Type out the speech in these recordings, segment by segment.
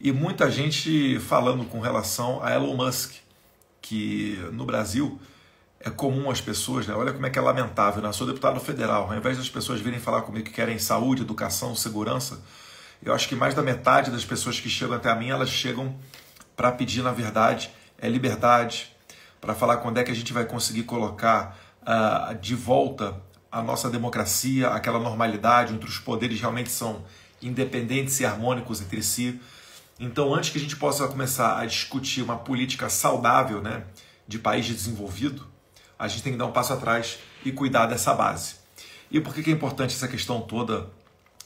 E muita gente falando com relação a Elon Musk, que no Brasil é comum as pessoas, né? Olha como é que é lamentável, né? Eu sou deputado federal, ao invés das pessoas virem falar comigo que querem saúde, educação, segurança, eu acho que mais da metade das pessoas que chegam até a mim, elas chegam para pedir, na verdade, liberdade, para falar quando é que a gente vai conseguir colocar de volta a nossa democracia, aquela normalidade, onde os poderes realmente são independentes e harmônicos entre si. Então, antes que a gente possa começar a discutir uma política saudável, né, de país desenvolvido, a gente tem que dar um passo atrás e cuidar dessa base. E por que é importante essa questão toda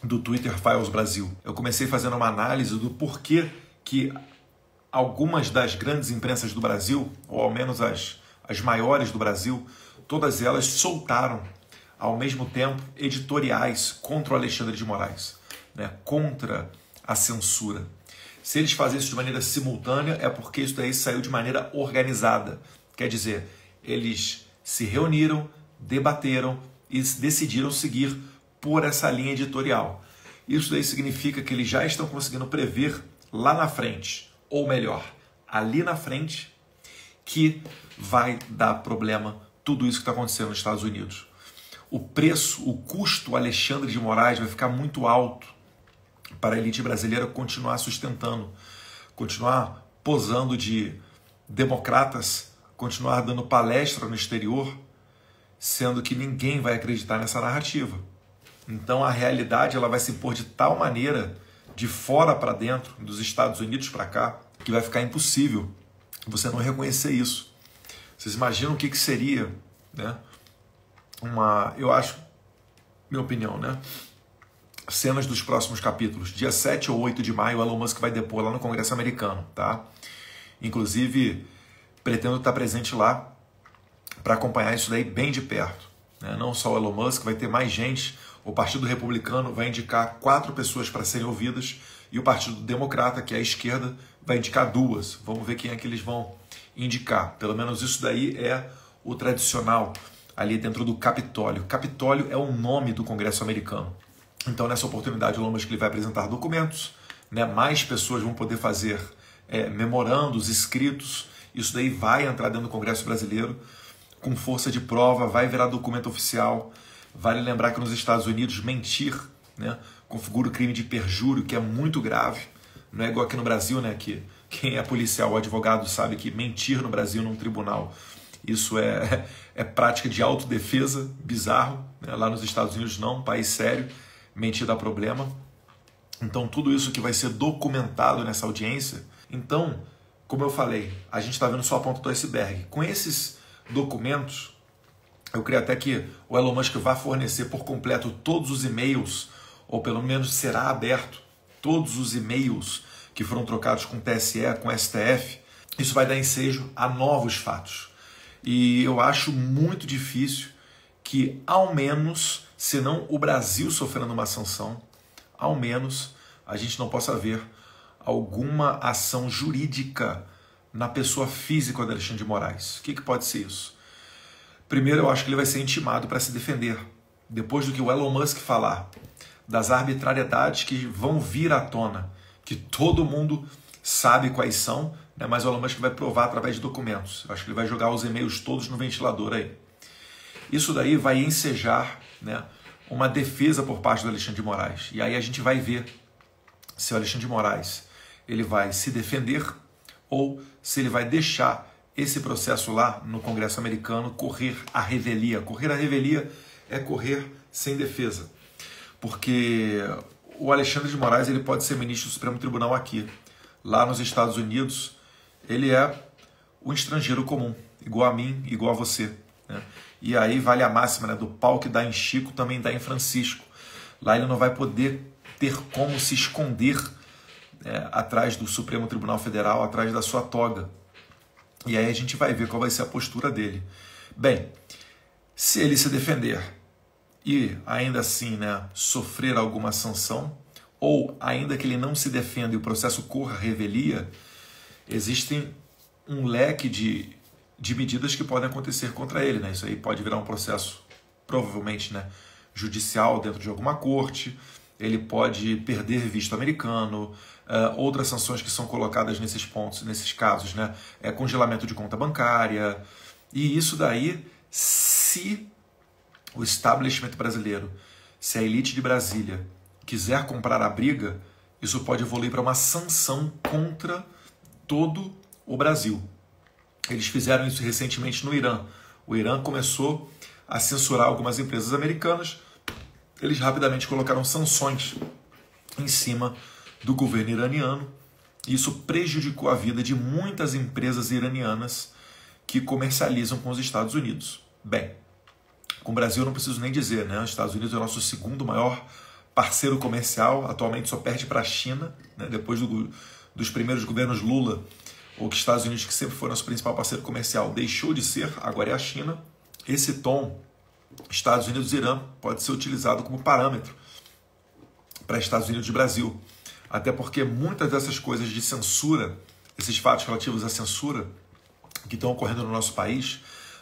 do Twitter Files Brasil? Eu comecei fazendo uma análise do porquê que algumas das grandes imprensas do Brasil, ou ao menos as maiores do Brasil, todas elas soltaram ao mesmo tempo editoriais contra o Alexandre de Moraes, né, contra a censura. Se eles fazem isso de maneira simultânea, é porque isso daí saiu de maneira organizada. Quer dizer, eles se reuniram, debateram e decidiram seguir por essa linha editorial. Isso daí significa que eles já estão conseguindo prever lá na frente, ou melhor, ali na frente, que vai dar problema tudo isso que está acontecendo nos Estados Unidos. O preço, o custo Alexandre de Moraes vai ficar muito alto para a elite brasileira continuar sustentando, continuar posando de democratas, continuar dando palestra no exterior, sendo que ninguém vai acreditar nessa narrativa. Então a realidade ela vai se impor de tal maneira, de fora para dentro, dos Estados Unidos para cá, que vai ficar impossível você não reconhecer isso. Vocês imaginam o que seria, né? Eu acho, minha opinião, né? Cenas dos próximos capítulos. Dia 7 ou 8 de maio, o Elon Musk vai depor lá no Congresso americano, tá? Inclusive, pretendo estar presente lá para acompanhar isso daí bem de perto, né? Não só o Elon Musk, vai ter mais gente. O Partido Republicano vai indicar 4 pessoas para serem ouvidas e o Partido Democrata, que é a esquerda, vai indicar 2. Vamos ver quem é que eles vão indicar. Pelo menos isso daí é o tradicional ali dentro do Capitólio. Capitólio é o nome do Congresso americano. Então, nessa oportunidade, o Elon Musk ele vai apresentar documentos, né? Mais pessoas vão poder fazer memorandos, escritos. Isso daí vai entrar dentro do Congresso brasileiro com força de prova, vai virar documento oficial. Vale lembrar que nos Estados Unidos, mentir, né, configura o crime de perjúrio, que é muito grave. Não é igual aqui no Brasil, né, que quem é policial ou advogado sabe que mentir no Brasil num tribunal, isso é prática de autodefesa, bizarro, né? Lá nos Estados Unidos não, país sério, mentir dá problema. Então tudo isso que vai ser documentado nessa audiência. Então, como eu falei, a gente está vendo só a ponta do iceberg. Com esses documentos, eu creio até que o Elon Musk vai fornecer por completo todos os e-mails, ou pelo menos será aberto todos os e-mails que foram trocados com o TSE, com o STF. Isso vai dar ensejo a novos fatos. E eu acho muito difícil que, ao menos, se não o Brasil sofrendo uma sanção, ao menos a gente não possa ver alguma ação jurídica na pessoa física do Alexandre de Moraes. O que pode ser isso? Primeiro, eu acho que ele vai ser intimado para se defender. Depois do que o Elon Musk falar, das arbitrariedades que vão vir à tona, que todo mundo sabe quais são, né? Mas o Elon Musk vai provar através de documentos. Eu acho que ele vai jogar os e-mails todos no ventilador aí. Isso daí vai ensejar, né, uma defesa por parte do Alexandre de Moraes. E aí a gente vai ver se o Alexandre de Moraes ele vai se defender ou se ele vai deixar esse processo lá no Congresso americano correr a revelia. Correr a revelia é correr sem defesa. Porque o Alexandre de Moraes ele pode ser ministro do Supremo Tribunal aqui. Lá nos Estados Unidos, ele é um estrangeiro comum, igual a mim, igual a você, né? E aí vale a máxima, né, do pau que dá em Chico, também dá em Francisco. Lá ele não vai poder ter como se esconder atrás do Supremo Tribunal Federal, atrás da sua toga. E aí a gente vai ver qual vai ser a postura dele. Bem, se ele se defender e ainda assim, né, sofrer alguma sanção, ou ainda que ele não se defenda e o processo corra a revelia, existem um leque de medidas que podem acontecer contra ele, né? Isso aí pode virar um processo, provavelmente, né, judicial dentro de alguma corte. ele pode perder visto americano, outras sanções que são colocadas nesses pontos, nesses casos, né? Congelamento de conta bancária, e isso daí, se o establishment brasileiro, se a elite de Brasília quiser comprar a briga, isso pode evoluir para uma sanção contra todo o Brasil. Eles fizeram isso recentemente no Irã. O Irã começou a censurar algumas empresas americanas. Eles rapidamente colocaram sanções em cima do governo iraniano. Isso prejudicou a vida de muitas empresas iranianas que comercializam com os Estados Unidos. Bem, com o Brasil eu não preciso nem dizer, né? Os Estados Unidos é o nosso segundo maior parceiro comercial, atualmente só perde para a China, né? Depois dos primeiros governos Lula, ou que os Estados Unidos, que sempre foi nosso principal parceiro comercial, deixou de ser, agora é a China. Esse tom, Estados Unidos e Irã, pode ser utilizado como parâmetro para Estados Unidos e Brasil. Até porque muitas dessas coisas de censura, esses fatos relativos à censura que estão ocorrendo no nosso país,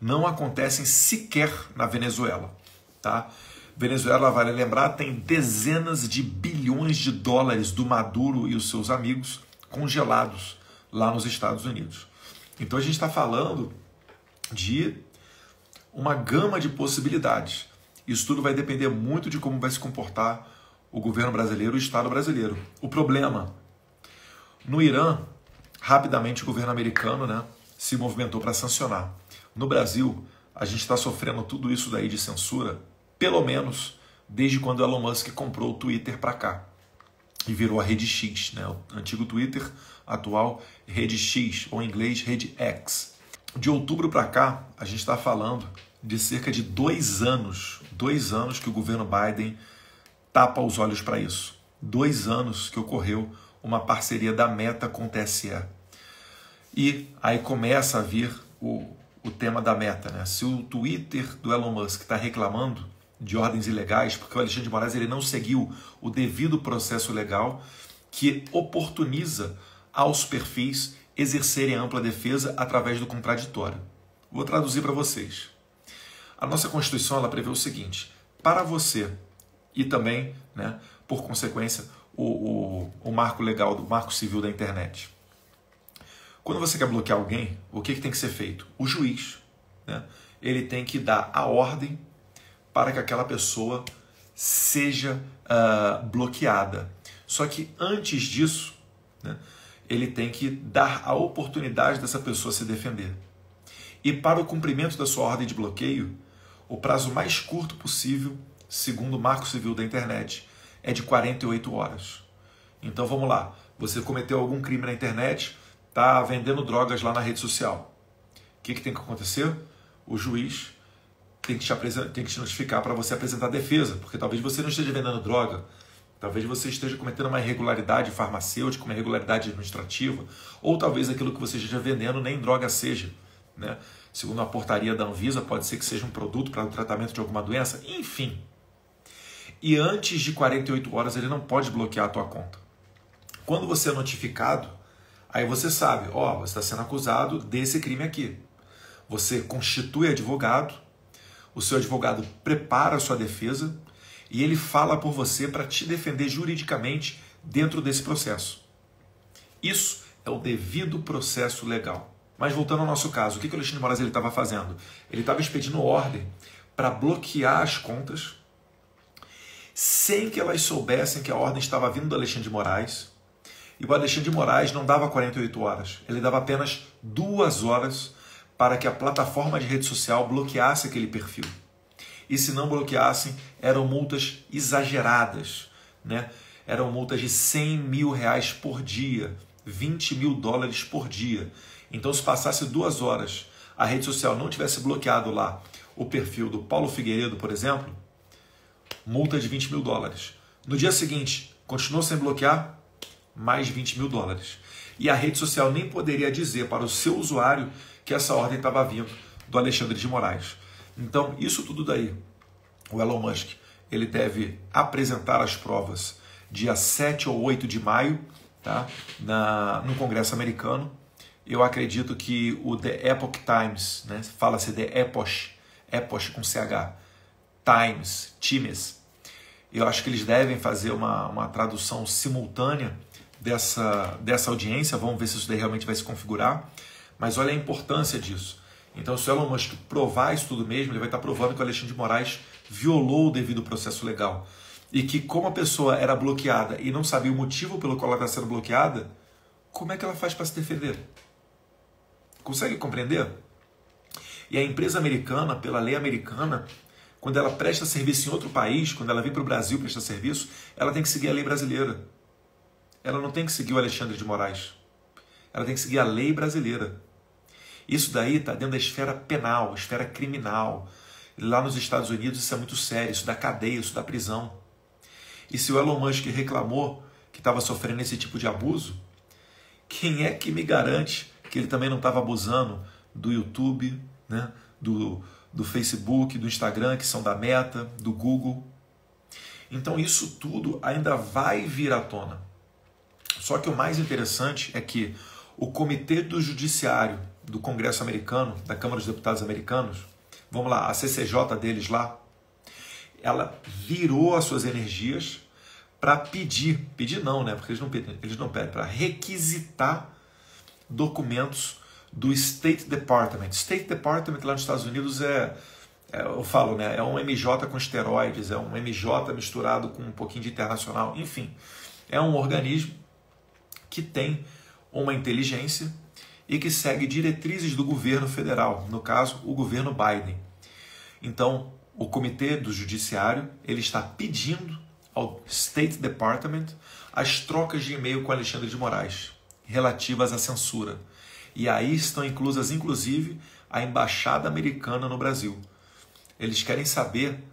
não acontecem sequer na Venezuela. Tá? Venezuela, vale lembrar, tem dezenas de bilhões de dólares do Maduro e os seus amigos congelados lá nos Estados Unidos. Então a gente está falando de uma gama de possibilidades. Isso tudo vai depender muito de como vai se comportar o governo brasileiro e o Estado brasileiro. O problema, no Irã, rapidamente o governo americano, né, se movimentou para sancionar. No Brasil, a gente está sofrendo tudo isso daí de censura, pelo menos desde quando o Elon Musk comprou o Twitter para cá e virou a Rede X, né, o antigo Twitter, atual Rede X, ou em inglês Rede X. De outubro para cá, a gente está falando de cerca de 2 anos que o governo Biden tapa os olhos para isso. 2 anos que ocorreu uma parceria da Meta com o TSE. E aí começa a vir o tema da Meta, né? Se o Twitter do Elon Musk está reclamando de ordens ilegais, porque o Alexandre de Moraes ele não seguiu o devido processo legal que oportuniza aos perfis exercerem ampla defesa através do contraditório. Vou traduzir para vocês. A nossa Constituição ela prevê o seguinte: para você e também, né, por consequência, o marco legal, do marco civil da internet. Quando você quer bloquear alguém, o que tem que ser feito? O juiz, né, ele tem que dar a ordem para que aquela pessoa seja bloqueada. Só que antes disso, né, ele tem que dar a oportunidade dessa pessoa se defender. E para o cumprimento da sua ordem de bloqueio, o prazo mais curto possível, segundo o Marco Civil da Internet, é de 48 horas. Então vamos lá, você cometeu algum crime na internet, está vendendo drogas lá na rede social. O que tem que acontecer? O juiz tem que te notificar para você apresentar defesa, porque talvez você não esteja vendendo droga, talvez você esteja cometendo uma irregularidade farmacêutica, uma irregularidade administrativa, ou talvez aquilo que você esteja vendendo nem droga seja, né? Segundo a portaria da Anvisa, pode ser que seja um produto para o tratamento de alguma doença, enfim. E antes de 48 horas ele não pode bloquear a tua conta. Quando você é notificado, aí você sabe, você está sendo acusado desse crime aqui. Você constitui advogado, o seu advogado prepara a sua defesa e ele fala por você para te defender juridicamente dentro desse processo. Isso é o devido processo legal. Mas voltando ao nosso caso, o que o Alexandre de Moraes estava fazendo? Ele estava expedindo ordem para bloquear as contas sem que elas soubessem que a ordem estava vindo do Alexandre de Moraes. E o Alexandre de Moraes não dava 48 horas, ele dava apenas 2 horas para que a plataforma de rede social bloqueasse aquele perfil. E se não bloqueassem, eram multas exageradas, né? Eram multas de 100 mil reais por dia, 20 mil dólares por dia. Então, se passasse 2 horas, a rede social não tivesse bloqueado lá o perfil do Paulo Figueiredo, por exemplo, multa de 20 mil dólares. No dia seguinte, continuou sem bloquear, mais 20 mil dólares. E a rede social nem poderia dizer para o seu usuário que essa ordem estava vindo do Alexandre de Moraes. Então, isso tudo daí, o Elon Musk, ele deve apresentar as provas dia 7 ou 8 de maio, tá? No Congresso americano. Eu acredito que o The Epoch Times, né? Fala-se The Epoch com CH, Times, Eu acho que eles devem fazer uma tradução simultânea dessa audiência. Vamos ver se isso daí realmente vai se configurar. Mas olha a importância disso. Então, se o Elon Musk provar isso tudo mesmo, ele vai estar provando que o Alexandre de Moraes violou o devido processo legal. E que, como a pessoa era bloqueada e não sabia o motivo pelo qual ela está sendo bloqueada, como é que ela faz para se defender? Consegue compreender? E a empresa americana, pela lei americana, quando ela presta serviço em outro país, quando ela vem para o Brasil prestar serviço, ela tem que seguir a lei brasileira. Ela não tem que seguir o Alexandre de Moraes. Ela tem que seguir a lei brasileira. Isso daí está dentro da esfera penal, esfera criminal. Lá nos Estados Unidos isso é muito sério, isso dá cadeia, isso dá prisão. E se o Elon Musk reclamou que estava sofrendo esse tipo de abuso, quem é que me garante que ele também não estava abusando do YouTube, né? do Facebook, do Instagram, que são da Meta, do Google? Então isso tudo ainda vai vir à tona. Só que o mais interessante é que o Comitê do Judiciário do Congresso americano, da Câmara dos Deputados americanos, vamos lá, a CCJ deles lá, ela virou as suas energias para pedir não, né? Porque eles não pedem, para requisitar documentos do State Department. State Department lá nos Estados Unidos eu falo, né? É um MJ com esteroides, é um MJ misturado com um pouquinho de internacional, enfim, é um organismo que tem uma inteligência e que segue diretrizes do governo federal, no caso, o governo Biden. Então, o Comitê do Judiciário, ele está pedindo ao State Department as trocas de e-mail com Alexandre de Moraes, relativas à censura. E aí estão inclusas, inclusive, a Embaixada Americana no Brasil. Eles querem saber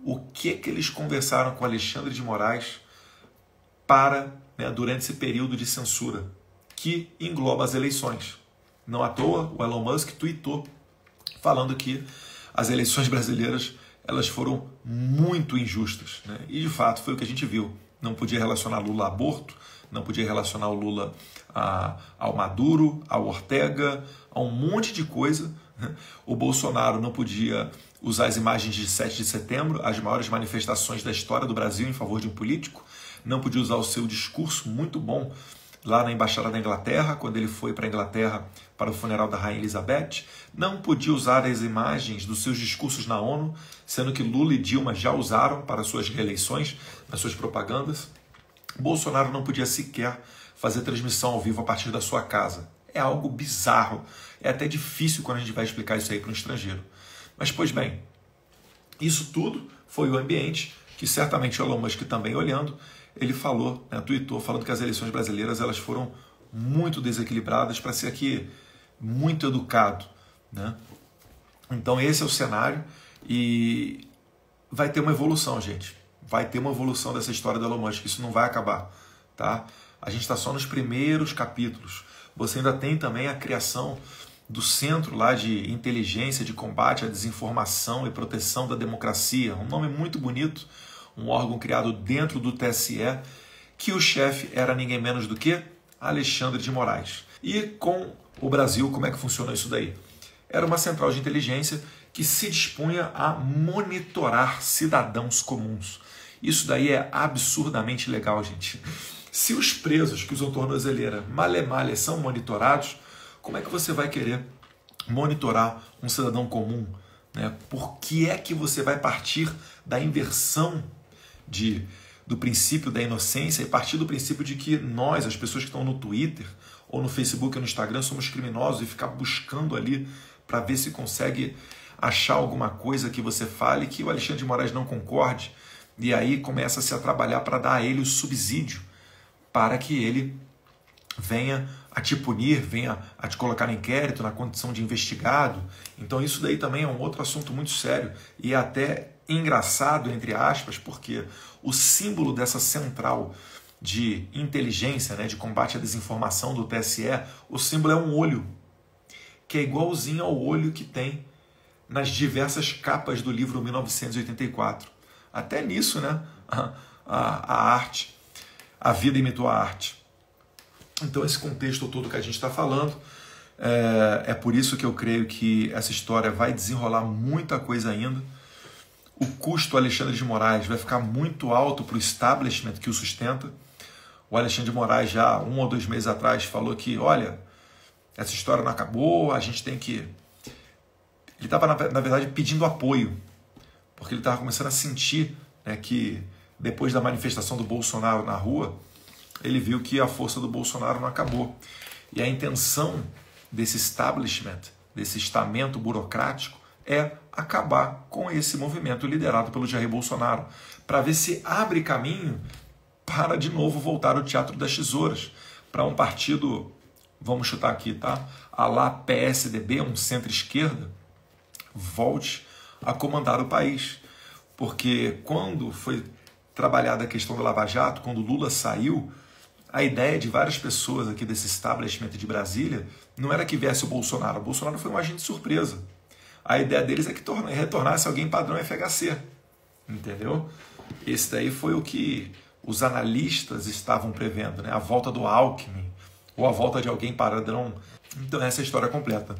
o que eles conversaram com Alexandre de Moraes durante esse período de censura, que engloba as eleições. Não à toa, o Elon Musk tweetou falando que as eleições brasileiras elas foram muito injustas, né? E de fato foi o que a gente viu. Não podia relacionar Lula a aborto, não podia relacionar o Lula ao Maduro, ao Ortega, a um monte de coisa. O Bolsonaro não podia usar as imagens de 7 de setembro, as maiores manifestações da história do Brasil em favor de um político. Não podia usar o seu discurso muito bom lá na Embaixada da Inglaterra, quando ele foi para a Inglaterra para o funeral da Rainha Elizabeth. Não podia usar as imagens dos seus discursos na ONU, sendo que Lula e Dilma já usaram para suas reeleições, nas suas propagandas. Bolsonaro não podia sequer fazer transmissão ao vivo a partir da sua casa. É algo bizarro. É até difícil quando a gente vai explicar isso aí para um estrangeiro. Mas, pois bem, isso tudo foi o ambiente que certamente o Elon Musk também olhando, ele falou, tweetou, falando que as eleições brasileiras elas foram muito desequilibradas, para ser aqui muito educado, né? Então esse é o cenário e vai ter uma evolução, gente. Vai ter uma evolução dessa história do Elon Musk, isso não vai acabar, tá? A gente está só nos primeiros capítulos. Você ainda tem também a criação do Centro lá de Inteligência de Combate à Desinformação e Proteção da Democracia, um nome muito bonito, um órgão criado dentro do TSE, que o chefe era ninguém menos do que Alexandre de Moraes. E com o Brasil, como é que funciona isso daí? Era uma central de inteligência que se dispunha a monitorar cidadãos comuns. Isso daí é absurdamente legal, gente. Se os presos que usam tornozeleira male são monitorados, como é que você vai querer monitorar um cidadão comum, né? Por que é que você vai partir da inversão do princípio da inocência e partir do princípio de que nós, as pessoas que estão no Twitter ou no Facebook ou no Instagram, somos criminosos e ficar buscando ali para ver se consegue achar alguma coisa que você fale que o Alexandre de Moraes não concorde, e aí começa-se a trabalhar para dar a ele o subsídio para que ele venha a te punir, venha a te colocar no inquérito, na condição de investigado. Então isso daí também é um outro assunto muito sério e até engraçado, entre aspas, porque o símbolo dessa central de inteligência, né, de combate à desinformação do TSE, o símbolo é um olho, que é igualzinho ao olho que tem nas diversas capas do livro 1984. Até nisso, né, a arte, a vida imitou a arte. Então esse contexto todo que a gente está falando, é por isso que eu creio que essa história vai desenrolar muita coisa ainda. o custo Alexandre de Moraes vai ficar muito alto para o establishment que o sustenta. O Alexandre de Moraes já 1 ou 2 meses atrás falou que, olha, essa história não acabou, a gente tem que... Ele estava, na verdade, pedindo apoio, porque ele estava começando a sentir, né, que depois da manifestação do Bolsonaro na rua, ele viu que a força do Bolsonaro não acabou. E a intenção desse establishment, desse estamento burocrático, é acabar com esse movimento liderado pelo Jair Bolsonaro, para ver se abre caminho para de novo voltar o teatro das tesouras, para um partido, vamos chutar aqui, tá? A lá PSDB, um centro-esquerda, volte a comandar o país. Porque quando foi trabalhada a questão da Lava Jato, quando Lula saiu, a ideia de várias pessoas aqui desse establishment de Brasília não era que viesse o Bolsonaro. O Bolsonaro foi um agente surpresa. A ideia deles é que retornasse alguém padrão FHC. Entendeu? Esse daí foi o que os analistas estavam prevendo, né? A volta do Alckmin, ou a volta de alguém padrão. Então essa é a história completa.